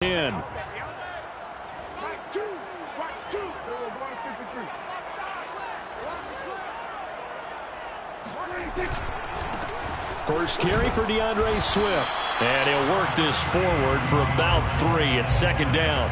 in. First carry for DeAndre Swift. And he'll work this forward for about 3 at second down.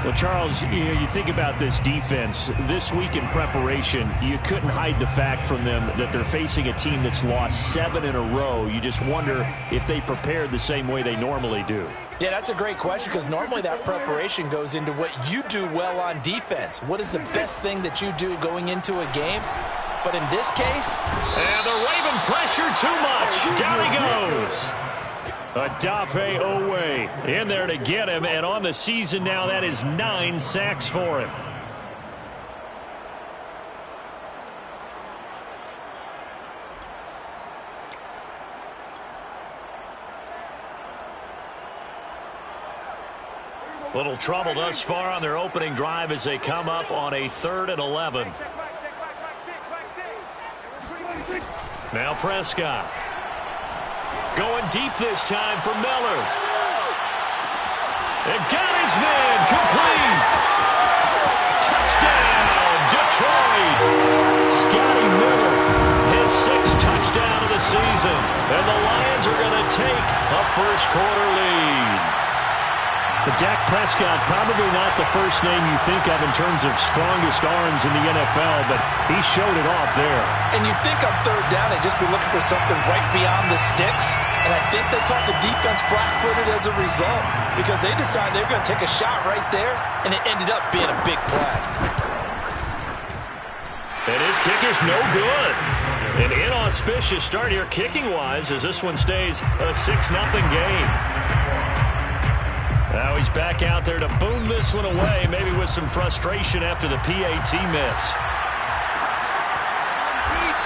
Well, Charles, you think about this defense. This week in preparation, you couldn't hide the fact from them that they're facing a team that's lost 7 in a row. You just wonder if they prepared the same way they normally do. Yeah, that's a great question because normally that preparation goes into what you do well on defense. What is the best thing that you do going into a game? But in this case... And the Raven pressure too much. Down he goes. Odafe Oweh in there to get him, and on the season now, that is 9 sacks for him. Little trouble thus far on their opening drive as they come up on a 3rd and 11. Now Prescott. Going deep this time for Miller. And got his man complete. Touchdown, Detroit. Scotty Miller, his 6th touchdown of the season. And the Lions are going to take a first-quarter lead. But Dak Prescott, probably not the first name you think of in terms of strongest arms in the NFL, but he showed it off there. And you think on 3rd down, they'd just be looking for something right beyond the sticks. And I think they caught the defense flat-footed as a result because they decided they were going to take a shot right there, and it ended up being a big play. And his kick is no good. An inauspicious start here kicking-wise as this one stays a 6-0 game. Now he's back out there to boom this one away, maybe with some frustration after the PAT miss.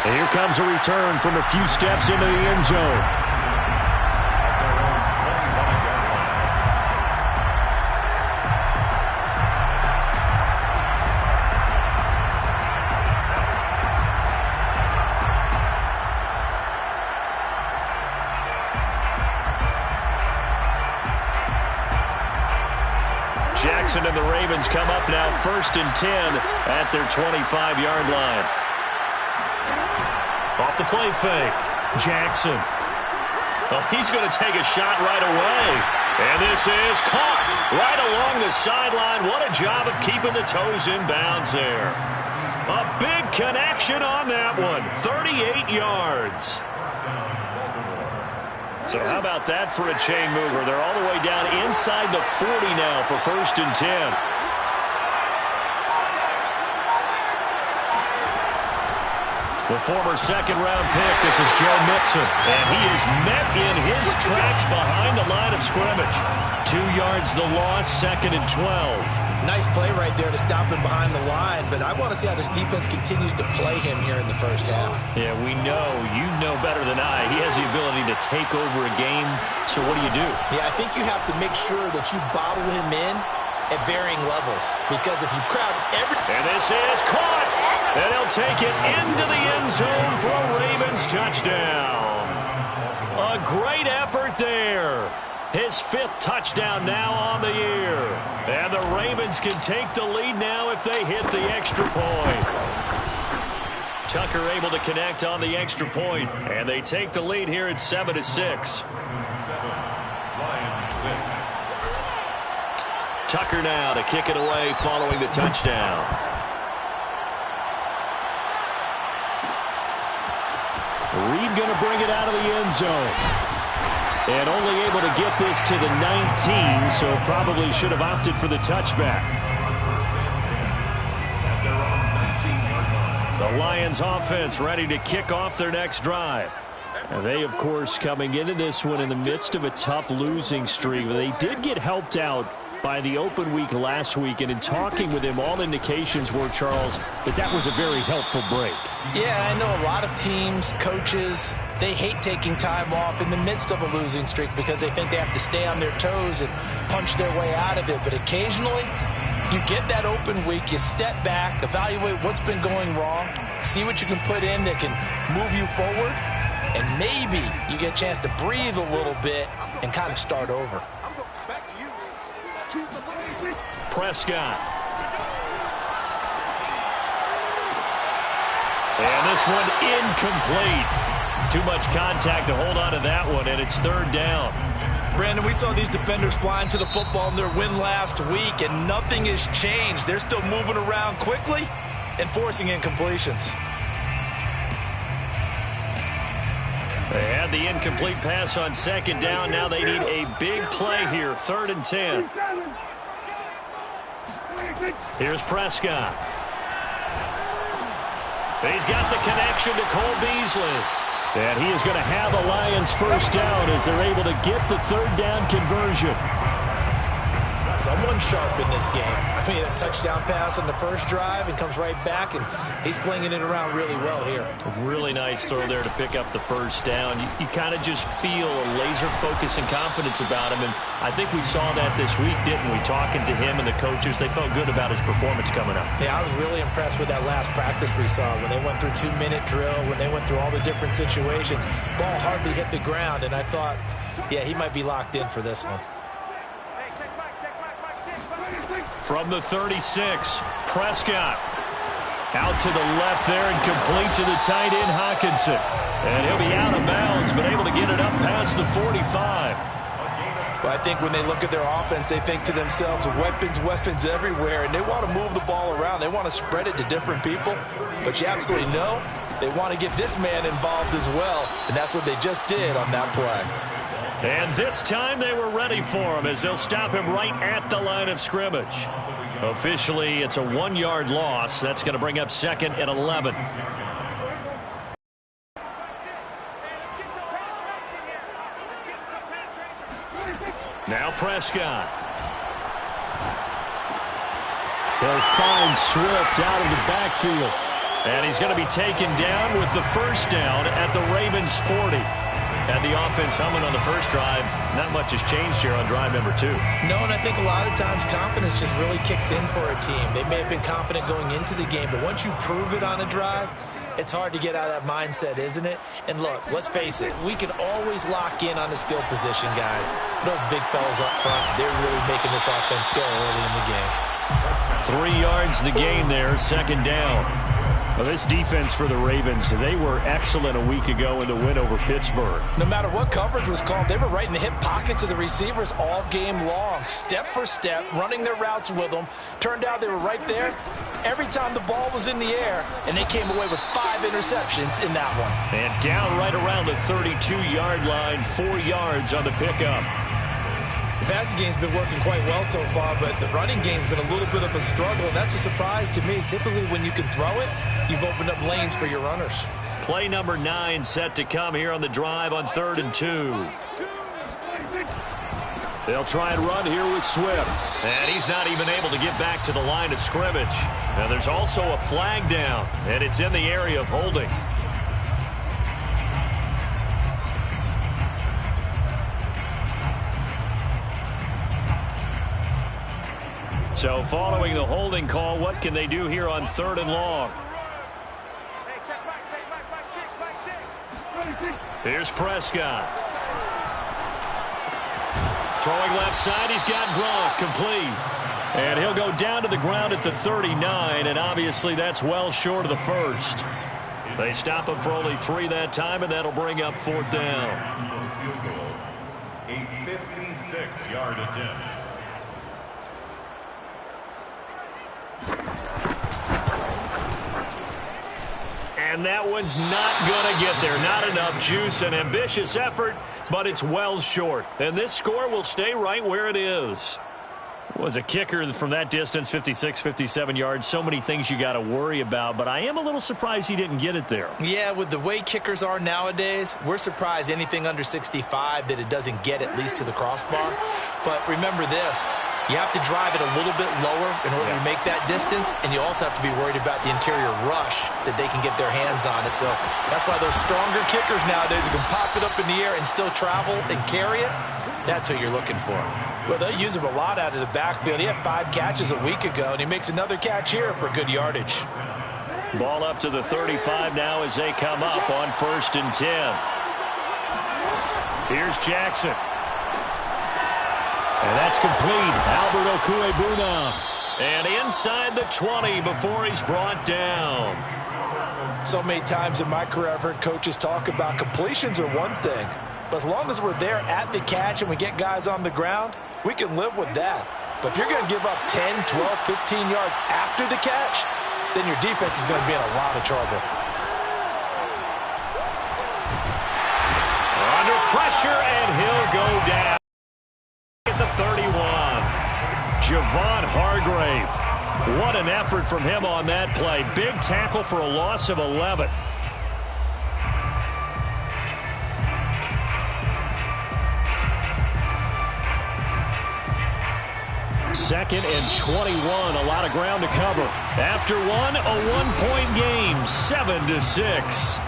And here comes a return from a few steps into the end zone. Jackson and the Ravens come up now 1st and 10 at their 25-yard line. Off the play fake. Jackson. Well, he's going to take a shot right away. And this is caught right along the sideline. What a job of keeping the toes in bounds there. A big connection on that one. 38 yards. So how about that for a chain mover? They're all the way down inside the 40 now for 1st and 10. The former 2nd-round pick, this is Joe Mixon. And he is met in his tracks behind the line of scrimmage. 2 yards the loss, 2nd and 12. Nice play right there to stop him behind the line, but I want to see how this defense continues to play him here in the first half. Yeah, we know, you know better than I, he has the ability to take over a game, so what do? Yeah, I think you have to make sure that you bottle him in at varying levels, because if you crowd every... And this is caught, and he'll take it into the end zone for a Ravens touchdown. A great effort there. His 5th touchdown now on the year. And the Ravens can take the lead now if they hit the extra point. Tucker able to connect on the extra point, and they take the lead here at 7-6. 7, Lions 6. Tucker now to kick it away following the touchdown. Reed going to bring it out of the end zone. And only able to get this to the 19, so probably should have opted for the touchback. The Lions offense ready to kick off their next drive. And they, of course, coming into this one in the midst of a tough losing streak. They did get helped out by the open week last week, and in talking with him, all indications were, Charles, that was a very helpful break. Yeah, I know a lot of teams, coaches, they hate taking time off in the midst of a losing streak because they think they have to stay on their toes and punch their way out of it. But occasionally, you get that open week, you step back, evaluate what's been going wrong, see what you can put in that can move you forward, and maybe you get a chance to breathe a little bit and kind of start over. Prescott. And this one incomplete. Too much contact to hold on to that one, and it's third down. Brandon, we saw these defenders flying to the football in their win last week, and nothing has changed. They're still moving around quickly and forcing incompletions. They had the incomplete pass on second down. Now they need a big play here, 3rd and 10. Here's Prescott. He's got the connection to Cole Beasley. And he is going to have the Lions first down as they're able to get the third down conversion. Someone sharp in this game. I mean, a touchdown pass on the first drive and comes right back, and he's flinging it around really well here. A really nice throw there to pick up the first down. You kind of just feel a laser focus and confidence about him, and I think we saw that this week, didn't we? Talking to him and the coaches, they felt good about his performance coming up. Yeah, I was really impressed with that last practice we saw when they went through 2-minute drill, when they went through all the different situations. Ball hardly hit the ground, and I thought, yeah, he might be locked in for this one. From the 36, Prescott. Out to the left there and complete to the tight end, Hockenson. And he'll be out of bounds, but able to get it up past the 45. Well, I think when they look at their offense, they think to themselves, weapons everywhere, and they want to move the ball around. They want to spread it to different people. But you absolutely know they want to get this man involved as well, and that's what they just did on that play. And this time they were ready for him as they'll stop him right at the line of scrimmage. Officially, it's a 1-yard loss. That's going to bring up 2nd and 11. Now Prescott. He'll find Swift out of the backfield. And he's going to be taken down with the first down at the Ravens 40. Had the offense humming on the first drive. Not much has changed here on drive number 2. No, and I think a lot of times confidence just really kicks in for a team. They may have been confident going into the game, but once you prove it on a drive, it's hard to get out of that mindset, isn't it? And look, let's face it, we can always lock in on the skill position, guys. But those big fellas up front, they're really making this offense go early in the game. 3 yards the gain there, 2nd down. Well, this defense for the Ravens, they were excellent a week ago in the win over Pittsburgh. No matter what coverage was called, they were right in the hip pockets of the receivers all game long, step for step, running their routes with them. Turned out they were right there every time the ball was in the air, and they came away with 5 interceptions in that one. And down right around the 32-yard line, 4 yards on the pickup. The passing game's been working quite well so far, but the running game's been a little bit of a struggle, and that's a surprise to me. Typically, when you can throw it, you've opened up lanes for your runners. Play number 9 set to come here on the drive on 3rd and 2. They'll try and run here with Swift. And he's not even able to get back to the line of scrimmage. Now, there's also a flag down, and it's in the area of holding. So following the holding call, what can they do here on 3rd and long? Here's Prescott. Throwing left side, he's got Gronk, complete. And he'll go down to the ground at the 39, and obviously that's well short of the first. They stop him for only 3 that time, and that'll bring up 4th down. A 56-yard attempt. And that one's not going to get there. Not enough juice. An ambitious effort, but it's well short. And this score will stay right where it is. Was a kicker from that distance, 56, 57 yards. So many things you got to worry about, but I am a little surprised he didn't get it there. Yeah, with the way kickers are nowadays, we're surprised anything under 65 that it doesn't get at least to the crossbar. But remember this. You have to drive it a little bit lower in order to make that distance, and you also have to be worried about the interior rush that they can get their hands on it. So that's why those stronger kickers nowadays who can pop it up in the air and still travel and carry it, that's who you're looking for. Well, they use him a lot out of the backfield. He had 5 catches a week ago, and he makes another catch here for good yardage. Ball up to the 35 now as they come up on 1st and 10. Here's Jackson. And that's complete. Albert Okuebuna. And inside the 20 before he's brought down. So many times in my career I've heard coaches talk about completions are one thing, but as long as we're there at the catch and we get guys on the ground, we can live with that. But if you're going to give up 10, 12, 15 yards after the catch, then your defense is going to be in a lot of trouble. Under pressure, and he'll go down at the 31. Javon Hargrave. What an effort from him on that play. Big tackle for a loss of 11. Second and 21. A lot of ground to cover. After one, a one-point game, 7-6.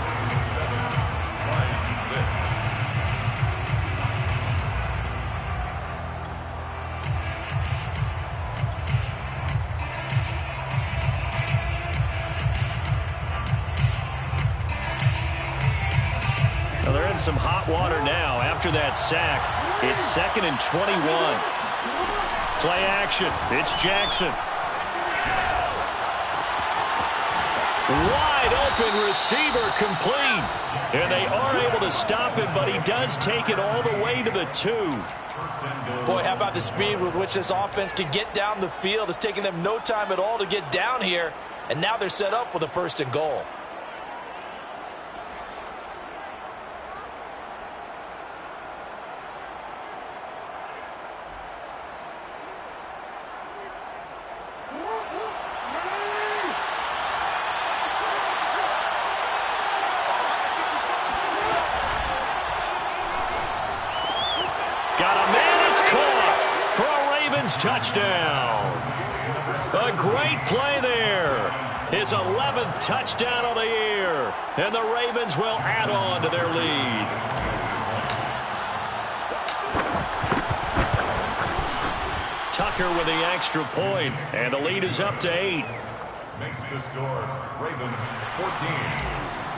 Well, they're in some hot water now after that sack. It's second and 21. Play action. It's Jackson. Wide open receiver complete. And they are able to stop him, but he does take it all the way to the 2. Boy, how about the speed with which this offense can get down the field? It's taken them no time at all to get down here, and now they're set up with a 1st and goal. Touchdown. A great play there. His 11th touchdown of the year. And the Ravens will add on to their lead. Tucker with the extra point, and the lead is up to 8. Makes the score Ravens 14,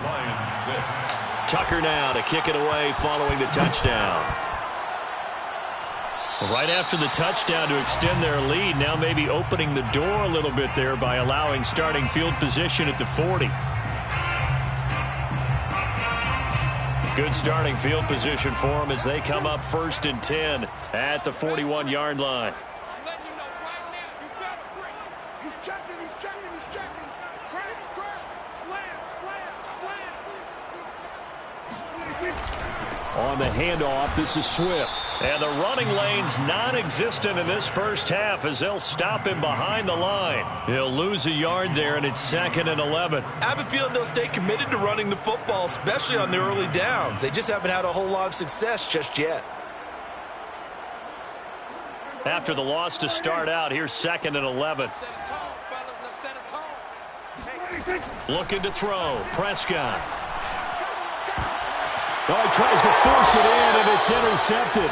Lions 6. Tucker now to kick it away following the touchdown. Right after the touchdown to extend their lead, now maybe opening the door a little bit there by allowing starting field position at the 40. Good starting field position for them as they come up 1st and 10 at the 41-yard line. I'm letting you know right now, you better break. He's checking, he's checking, he's checking. Crash, slam, slam, slam. On the handoff, this is Swift. And the running lane's non-existent in this first half as they'll stop him behind the line. He'll lose a yard there, and it's 2nd and 11. I have a feeling they'll stay committed to running the football, especially on the early downs. They just haven't had a whole lot of success just yet. After the loss to start out, here's 2nd and 11. Looking to throw. Prescott. Oh, he tries to force it in, and it's intercepted.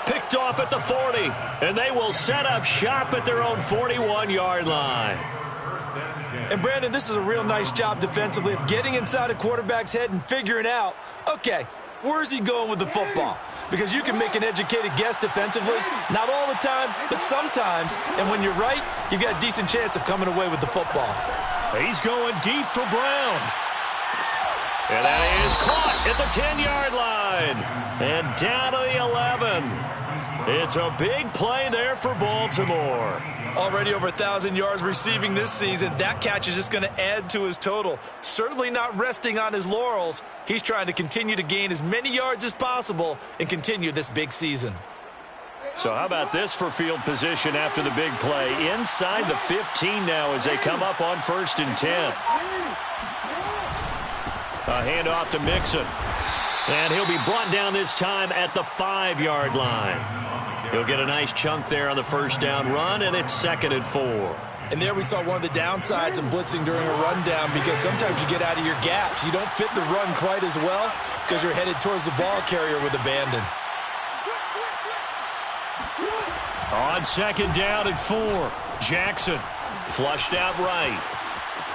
Picked off at the 40, and they will set up shop at their own 41-yard line. And, Brandon, this is a real nice job defensively of getting inside a quarterback's head and figuring out, okay, where's he going with the football? Because you can make an educated guess defensively, not all the time, but sometimes. And when you're right, you've got a decent chance of coming away with the football. He's going deep for Brown. And that is caught at the 10-yard line. And down to the 11. It's a big play there for Baltimore. Already over 1,000 yards receiving this season. That catch is just going to add to his total. Certainly not resting on his laurels. He's trying to continue to gain as many yards as possible and continue this big season. So how about this for field position after the big play? Inside the 15 now as they come up on 1st and 10. A handoff to Mixon. And he'll be brought down this time at the 5-yard line. He'll get a nice chunk there on the first down run, and it's 2nd and 4. And there we saw one of the downsides of blitzing during a rundown, because sometimes you get out of your gaps. You don't fit the run quite as well because you're headed towards the ball carrier with abandon. On 2nd down and 4, Jackson flushed out right.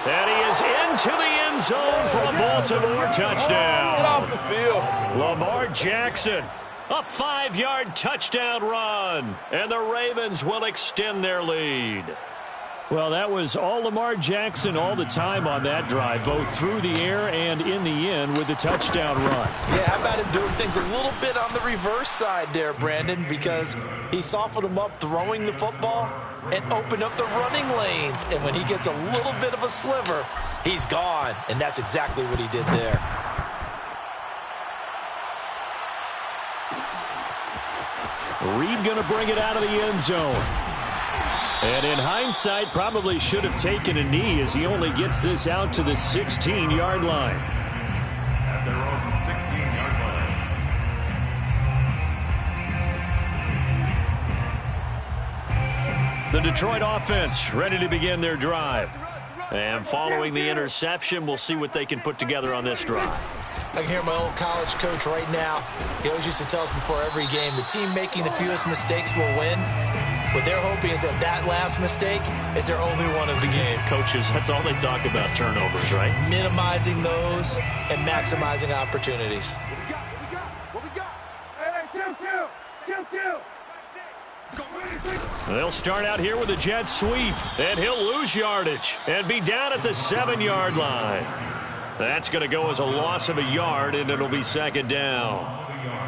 And he is into the end zone for a Baltimore touchdown. Get off the field. Lamar Jackson A 5-yard touchdown run, and the Ravens will extend their lead. Well, that was all Lamar Jackson all the time on that drive, both through the air and in the end with the touchdown run. Yeah, how about him doing things a little bit on the reverse side there, Brandon, because he softened him up throwing the football and opened up the running lanes. And when he gets a little bit of a sliver, he's gone. And that's exactly what he did there. Reed going to bring it out of the end zone. And in hindsight, probably should have taken a knee as he only gets this out to the 16-yard line. At their own 16-yard line. The Detroit offense ready to begin their drive. And following the interception, we'll see what they can put together on this drive. I can hear my old college coach right now. He always used to tell us before every game, the team making the fewest mistakes will win. What they're hoping is that last mistake is their only one of the game. Coaches, that's all they talk about, turnovers, right? Minimizing those and maximizing opportunities. What we got? Hey, kill. They'll start out here with a jet sweep, and he'll lose yardage and be down at the 7-yard line. That's going to go as a loss of a yard, and it'll be second down.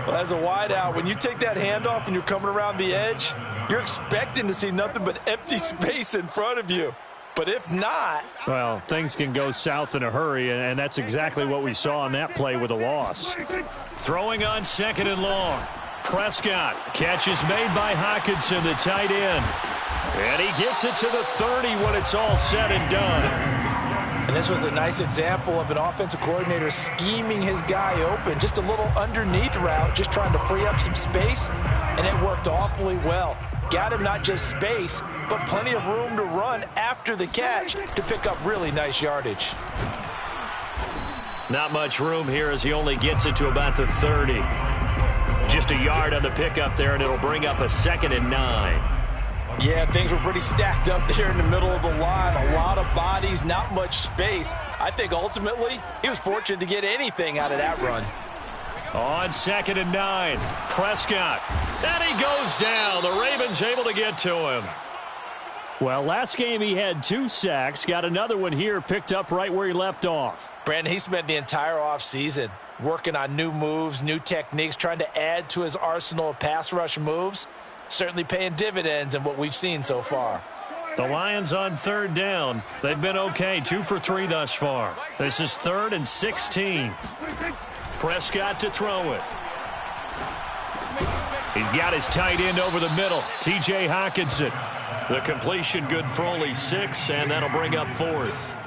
Well, as a wideout, when you take that handoff and you're coming around the edge, you're expecting to see nothing but empty space in front of you. But if not... Well, things can go south in a hurry, and that's exactly what we saw on that play with a loss. Throwing on second and long. Prescott. Catch is made by Hockenson, the tight end. And he gets it to the 30 when it's all said and done. And this was a nice example of an offensive coordinator scheming his guy open. Just a little underneath route, just trying to free up some space, and it worked awfully well. Got him not just space, but plenty of room to run after the catch to pick up really nice yardage. Not much room here as he only gets it to about the 30. Just a yard on the pickup there, and it'll bring up a 2nd and 9. Yeah, things were pretty stacked up there in the middle of the line. A lot of bodies, not much space. I think ultimately he was fortunate to get anything out of that run. On 2nd and 9, Prescott. And he goes down. The Ravens able to get to him. Well, last game he had 2 sacks. Got another one here, picked up right where he left off. Brandon, he spent the entire offseason working on new moves, new techniques, trying to add to his arsenal of pass rush moves. Certainly paying dividends in what we've seen so far. The Lions on 3rd down. They've been okay, 2 for 3 thus far. This is 3rd and 16. Prescott to throw it. He's got his tight end over the middle, T.J. Hockenson. The completion good for only 6, and that'll bring up 4th.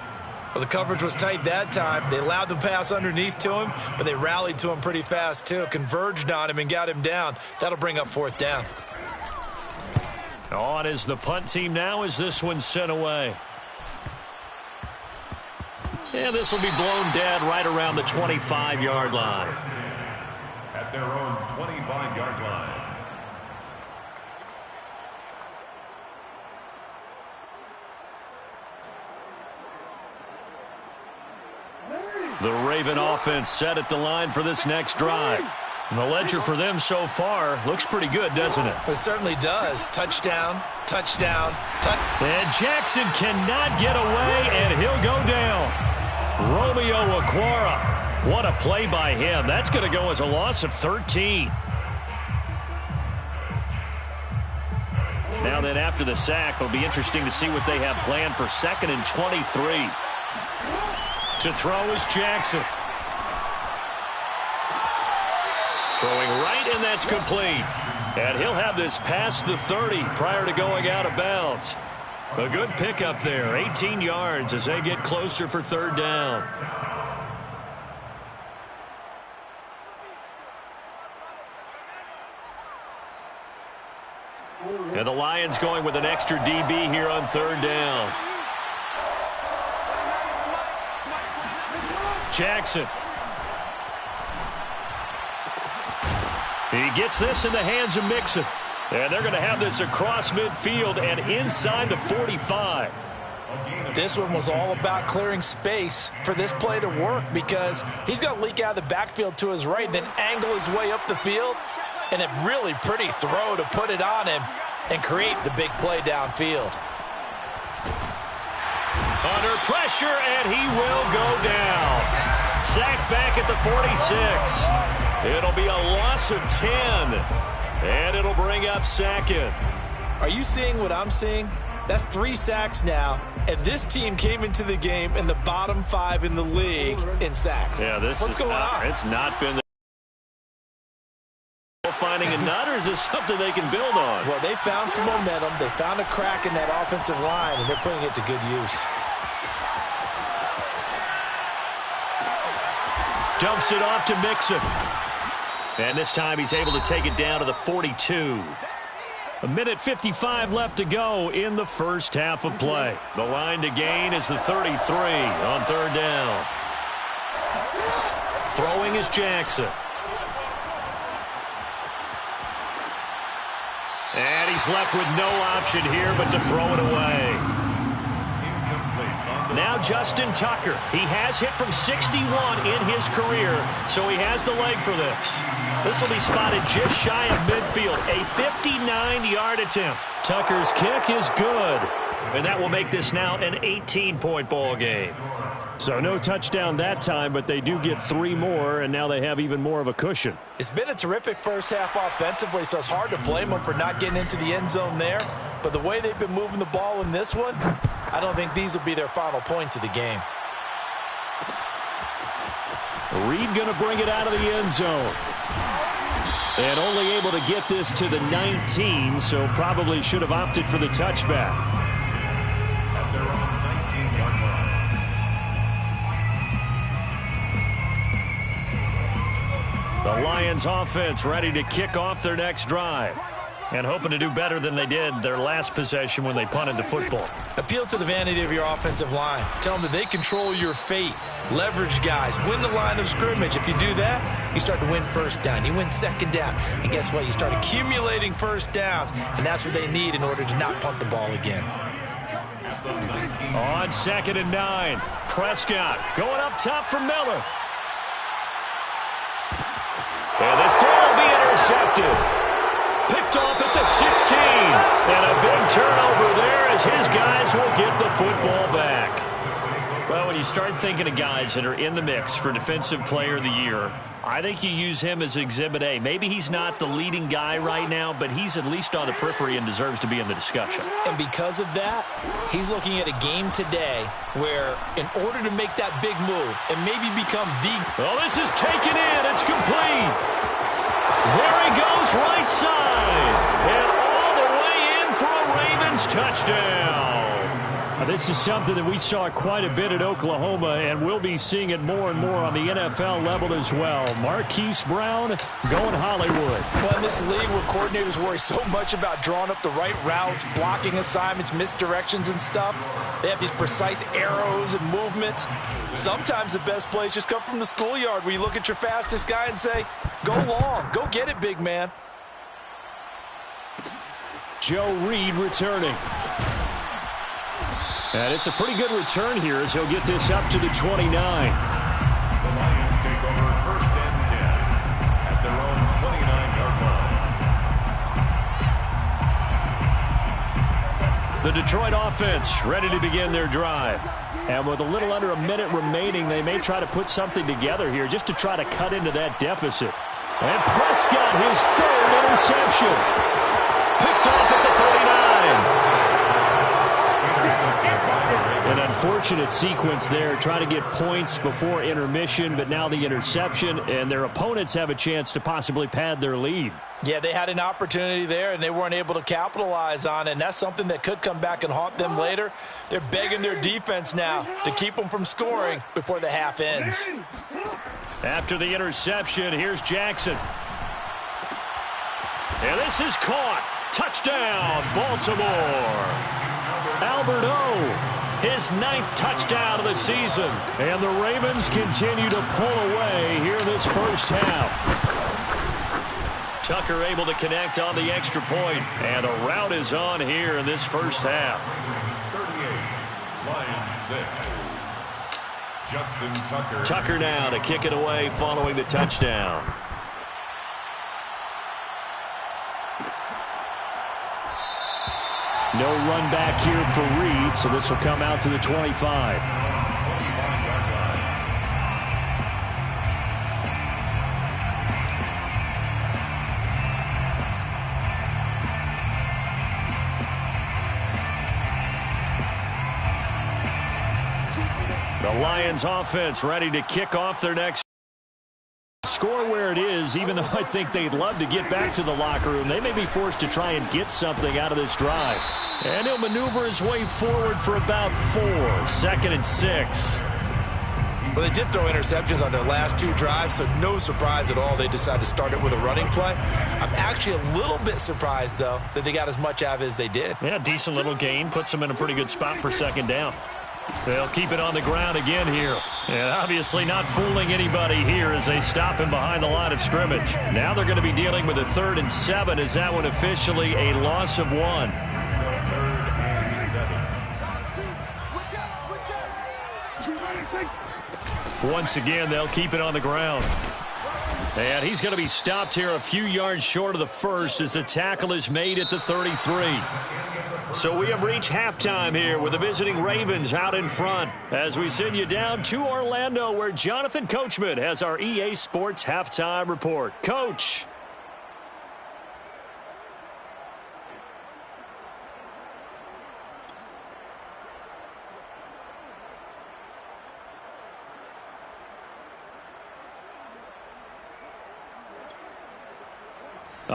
Well, the coverage was tight that time. They allowed the pass underneath to him, but they rallied to him pretty fast, too. Converged on him and got him down. That'll bring up 4th down. On is the punt team now as this one's sent away. And this will be blown dead right around the 25-yard line. At their own 25-yard line. The Raven offense set at the line for this next drive. And the ledger for them so far looks pretty good, doesn't it? It certainly does. Touchdown, touchdown, And Jackson cannot get away, and he'll go down. Romeo Okwara. What a play by him. That's going to go as a loss of 13. Now then, after the sack, it'll be interesting to see what they have planned for 2nd and 23. To throw is Jackson. Throwing right, and that's complete. And he'll have this past the 30 prior to going out of bounds. A good pickup there, 18 yards as they get closer for 3rd down. And the Lions going with an extra DB here on 3rd down. Jackson. He gets this in the hands of Mixon. And they're going to have this across midfield and inside the 45. This one was all about clearing space for this play to work because he's going to leak out of the backfield to his right and then angle his way up the field. And a really pretty throw to put it on him and create the big play downfield. Under pressure, and he will go down. Sacked back at the 46. It'll be a loss of 10. And it'll bring up Sackett. Are you seeing what I'm seeing? That's 3 sacks now, and this team came into the game in the bottom 5 in the league in sacks. Yeah, what's going on? It's not been finding a nut, or is this something they can build on? Well, they found some momentum. They found a crack in that offensive line, and they're putting it to good use. Dumps it off to Mixon. And this time he's able to take it down to the 42. 1:55 left to go in the first half of play. The line to gain is the 33 on 3rd down. Throwing is Jackson. And he's left with no option here but to throw it away. Now Justin Tucker. He has hit from 61 in his career, so he has the leg for this. This will be spotted just shy of midfield. A 59-yard attempt. Tucker's kick is good. And that will make this now an 18-point ball game. So no touchdown that time, but they do get 3 more, and now they have even more of a cushion. It's been a terrific first half offensively, so it's hard to blame them for not getting into the end zone there. But the way they've been moving the ball in this one, I don't think these will be their final points of the game. Reed going to bring it out of the end zone. And only able to get this to the 19, so probably should have opted for the touchback. At their own 19-yard line. The Lions offense ready to kick off their next drive. And hoping to do better than they did their last possession when they punted the football. Appeal to the vanity of your offensive line. Tell them that they control your fate. Leverage guys. Win the line of scrimmage. If you do that, you start to win first down. You win second down. And guess what? You start accumulating first downs. And that's what they need in order to not punt the ball again. On 2nd and 9. Prescott going up top for Miller. And this throw will be intercepted. Picked off at the 16. And a big turnover there as his guys will get the football back. Well, when you start thinking of guys that are in the mix for Defensive Player of the Year, I think you use him as Exhibit A. Maybe he's not the leading guy right now, but he's at least on the periphery and deserves to be in the discussion. And because of that, he's looking at a game today where in order to make that big move and maybe become the... Well, this is taken in. It's complete. There he goes, right side. And all the way in for a Ravens touchdown. This is something that we saw quite a bit at Oklahoma, and we'll be seeing it more and more on the NFL level as well. Marquise Brown going Hollywood. Well, in this league where coordinators worry so much about drawing up the right routes, blocking assignments, misdirections and stuff, they have these precise arrows and movements. Sometimes the best plays just come from the schoolyard where you look at your fastest guy and say, go long, go get it, big man. Joe Reed returning. And it's a pretty good return here as he'll get this up to the 29. The Lions take over 1st and 10 at their own 29-yard line. The Detroit offense ready to begin their drive. And with a little under a minute remaining, they may try to put something together here just to try to cut into that deficit. And Prescott, his 3rd interception. Picked off at the 49. An unfortunate sequence there, trying to get points before intermission, but now the interception, and their opponents have a chance to possibly pad their lead. Yeah, they had an opportunity there, and they weren't able to capitalize on it, and that's something that could come back and haunt them later. They're begging their defense now to keep them from scoring before the half ends. After the interception, here's Jackson. And this is caught. Touchdown, Baltimore. Albert O, his 9th touchdown of the season. And the Ravens continue to pull away here in this first half. Tucker able to connect on the extra point. And a rout is on here in this first half. 38, Lions 6. Justin Tucker. Tucker now to kick it away following the touchdown. No run back here for Reed, so this will come out to the 25. The Lions offense ready to kick off their next score where it is, even though I think they'd love to get back to the locker room. They may be forced to try and get something out of this drive. And he'll maneuver his way forward for about 4. 2nd and 6. Well, they did throw interceptions on their last 2 drives, so no surprise at all they decided to start it with a running play. I'm actually a little bit surprised, though, that they got as much out of it as they did. Yeah, decent little gain. Puts them in a pretty good spot for 2nd down. They'll keep it on the ground again here. And obviously not fooling anybody here as they stop him behind the line of scrimmage. Now they're going to be dealing with a 3rd and 7. Is that one officially a loss of 1? 3rd and 7. Once again, they'll keep it on the ground. And he's going to be stopped here a few yards short of the first as the tackle is made at the 33. So we have reached halftime here with the visiting Ravens out in front as we send you down to Orlando where Jonathan Coachman has our EA Sports Halftime Report. Coach.